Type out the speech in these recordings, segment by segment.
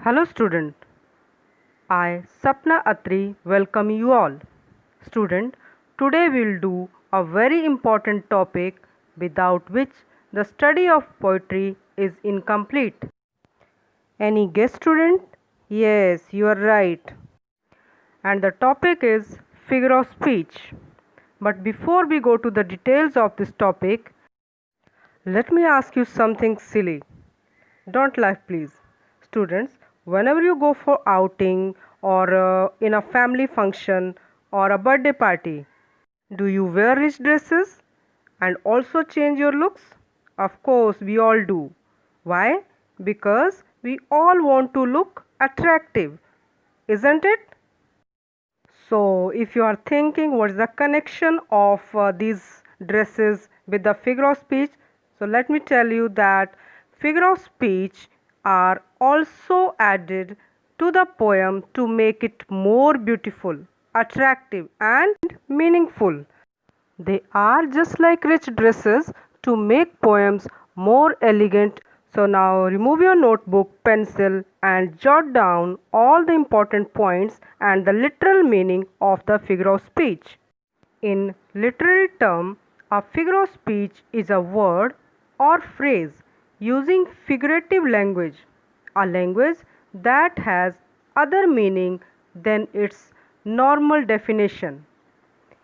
Hello student, I Sapna Atri welcome you all. Student, today we'll do a very important topic without which the study of poetry is incomplete. Any guess student? Yes, you are right. And the topic is figure of speech. But before we go to the details of this topic, let me ask you something silly. Don't laugh, please. Students, whenever you go for outing or in a family function or a birthday party, do you wear rich dresses and also change your looks? Of course, we all do. Why? Because we all want to look attractive, isn't it? So, if you are thinking what's the connection of these dresses with the figure of speech, so let me tell you that figure of speech are also added to the poem to make it more beautiful, attractive, and meaningful. They are just like rich dresses to make poems more elegant. So now remove your notebook, pencil and jot down all the important points and the literal meaning of the figure of speech. In literary term, a figure of speech is a word or phrase using figurative language, a language that has other meaning than its normal definition.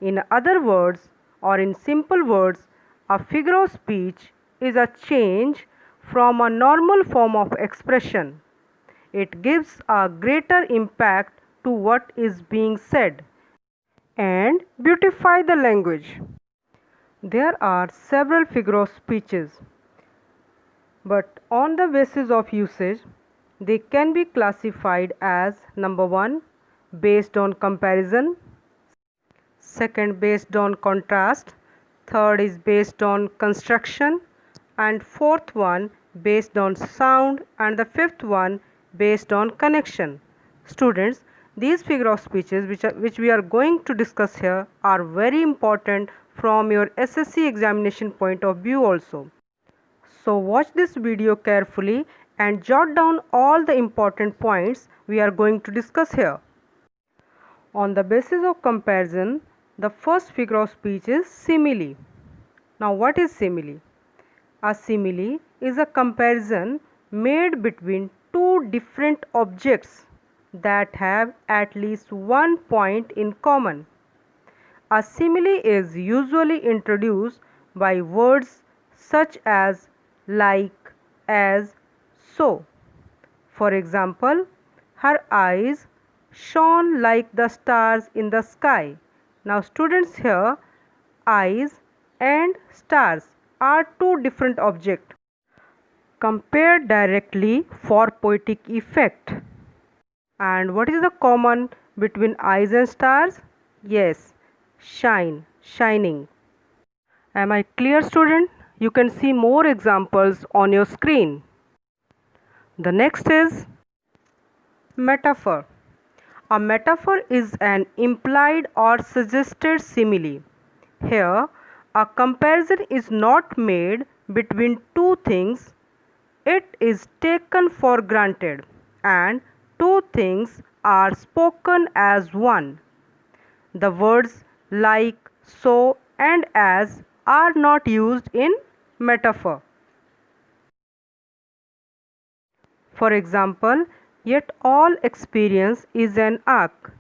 In other words, or in simple words, a figure of speech is a change from a normal form of expression. It gives a greater impact to what is being said and beautify the language. There are several figure of speeches, but on the basis of usage, they can be classified as number 1, based on comparison, second based on contrast, third is based on construction, and fourth one based on sound, and the fifth one based on connection. Students, these figure of speeches which we are going to discuss here are very important from your SSC examination point of view also. So watch this video carefully and jot down all the important points we are going to discuss here. On the basis of comparison, the first figure of speech is simile. Now what is simile? A simile is a comparison made between two different objects that have at least one point in common. A simile is usually introduced by words such as like, as, so. For example, her eyes shone like the stars in the sky. Now students, here eyes and stars are two different objects. Compared directly for poetic effect. And what is the common between eyes and stars? Yes, shine, shining. Am I clear, student? You can see more examples on your screen. The next is metaphor. A metaphor is an implied or suggested simile. Here, a comparison is not made between two things, it is taken for granted, and two things are spoken as one. The words like, so, and as are not used in metaphor. For example, yet all experience is an arc.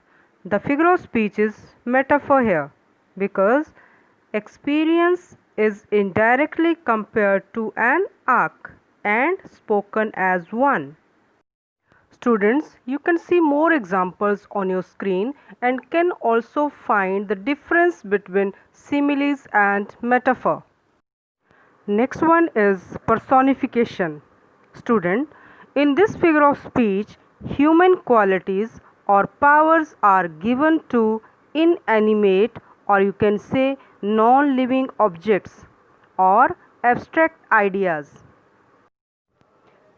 The figure of speech is metaphor here because experience is indirectly compared to an arc and spoken as one. Students, you can see more examples on your screen and can also find the difference between similes and metaphor. Next one is personification. Student, in this figure of speech, human qualities or powers are given to inanimate, or you can say non-living objects or abstract ideas.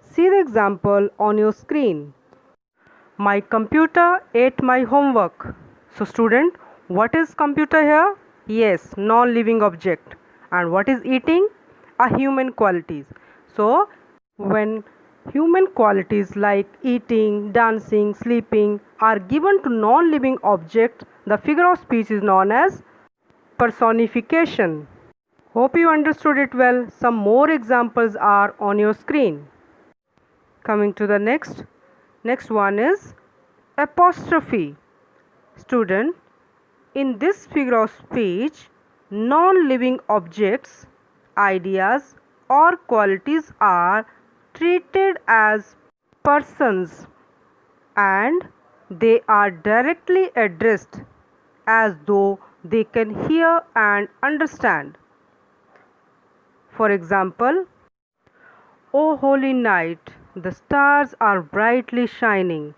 See the example on your screen. My computer ate my homework. So student, what is computer here? Yes, non-living object. And what is eating? A human qualities. So when Human qualities like eating, dancing, sleeping are given to non-living objects. The figure of speech is known as personification. Hope you understood it well. Some more examples are on your screen. Coming to the next one is apostrophe. Student, in this figure of speech, non-living objects, ideas or qualities are treated as persons and they are directly addressed as though they can hear and understand. For example, O holy night, the stars are brightly shining.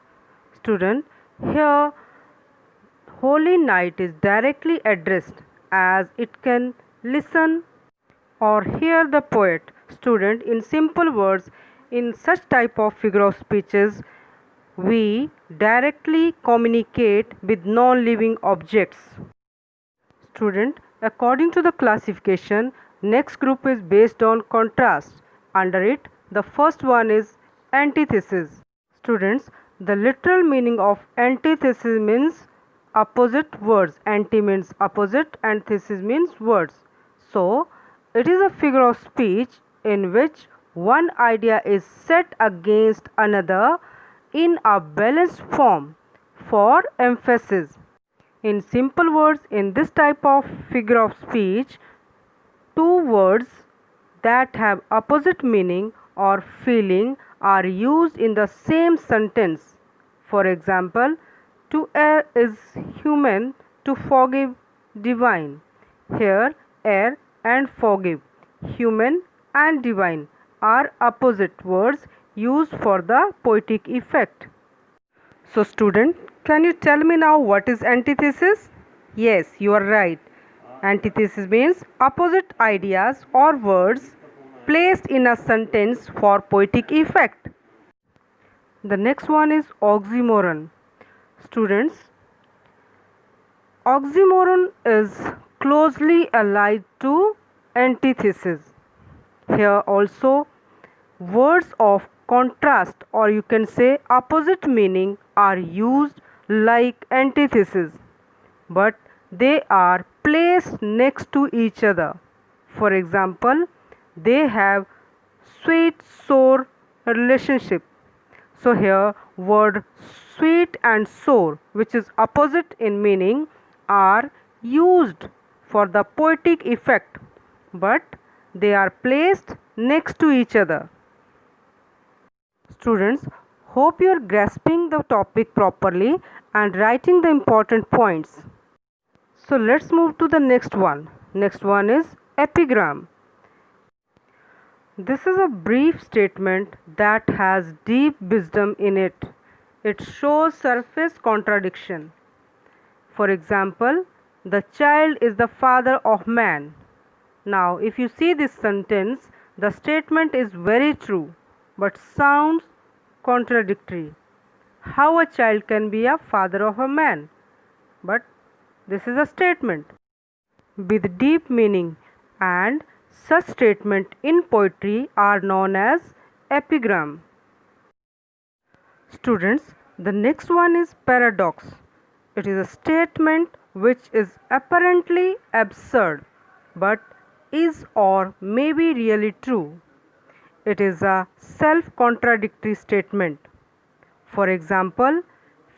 Student, here holy night is directly addressed as it can listen or hear the poet. Student, in simple words, in such type of figure of speeches, we directly communicate with non-living objects. Student, according to the classification, next group is based on contrast. Under it, the first one is antithesis. Students, the literal meaning of antithesis means opposite words. Anti means opposite and thesis means words. So, it is a figure of speech in which one idea is set against another in a balanced form for emphasis. In simple words, in this type of figure of speech, two words that have opposite meaning or feeling are used in the same sentence. For example, to err is human, to forgive divine. Here, err and forgive, human and divine, are opposite words used for the poetic effect. So student, can you tell me now what is antithesis? Yes, you are right. Antithesis means opposite ideas or words placed in a sentence for poetic effect. The next one is oxymoron. Students, oxymoron is closely allied to antithesis. Here also words of contrast or you can say opposite meaning are used like antithesis, but they are placed next to each other. For example, they have sweet sour relationship. So here word sweet and sour, which is opposite in meaning, are used for the poetic effect, but they are placed next to each other. Students, hope you are grasping the topic properly and writing the important points. So let's move to the next one. Next one is epigram. This is a brief statement that has deep wisdom in it. It shows surface contradiction. For example, the child is the father of man. Now, if you see this sentence, the statement is very true but sounds contradictory. How a child can be a father of a man? But this is a statement with deep meaning, and such statements in poetry are known as epigram. Students, the next one is paradox. It is a statement which is apparently absurd but is or may be really true. It is a self-contradictory statement. For example,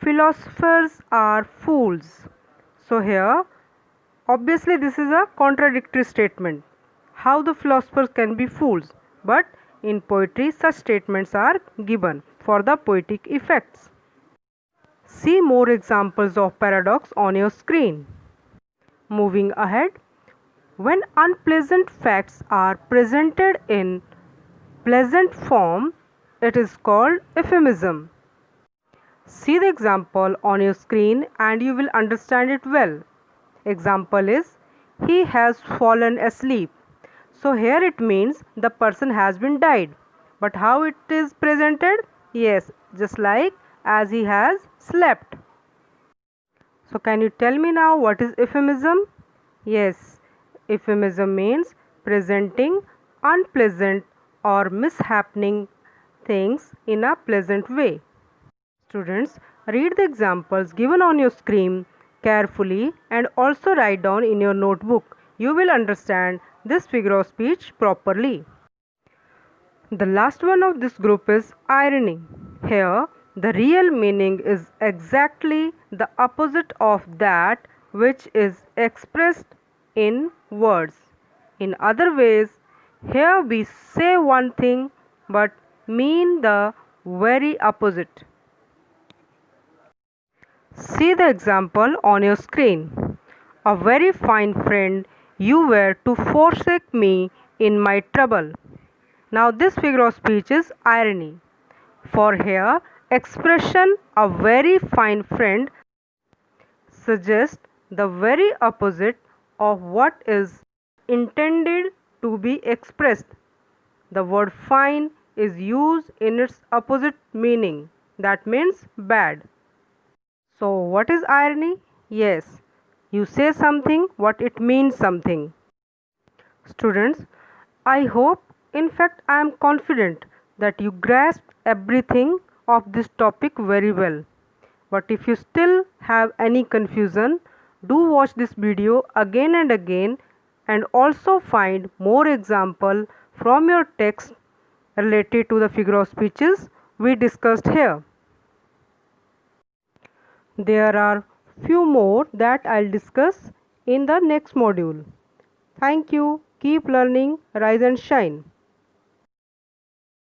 philosophers are fools. So here, obviously this is a contradictory statement. How the philosophers can be fools? But in poetry, such statements are given for the poetic effects. See more examples of paradox on your screen. Moving ahead, when unpleasant facts are presented in pleasant form, it is called euphemism. See the example on your screen and you will understand it well. Example is, he has fallen asleep. So here it means the person has been died. But how it is presented? Yes, just like as he has slept. So can you tell me now what is euphemism? Yes, euphemism means presenting unpleasant or mishappening things in a pleasant way. Students, read the examples given on your screen carefully and also write down in your notebook. You will understand this figure of speech properly. The last one of this group is irony. Here, the real meaning is exactly the opposite of that which is expressed in words. In other ways, here we say one thing but mean the very opposite. See the example on your screen. A very fine friend, you were to forsake me in my trouble. Now this figure of speech is irony. For here, expression a very fine friend suggests the very opposite of what is intended to be expressed. The word fine is used in its opposite meaning, that means bad. So what is irony? Yes, you say something what it means something. Students, I hope, in fact I am confident that you grasp everything of this topic very well. But if you still have any confusion, do watch this video again and again and also find more example from your text related to the figure of speeches we discussed here. There are few more that I'll discuss in the next module. Thank you. Keep learning, rise and shine.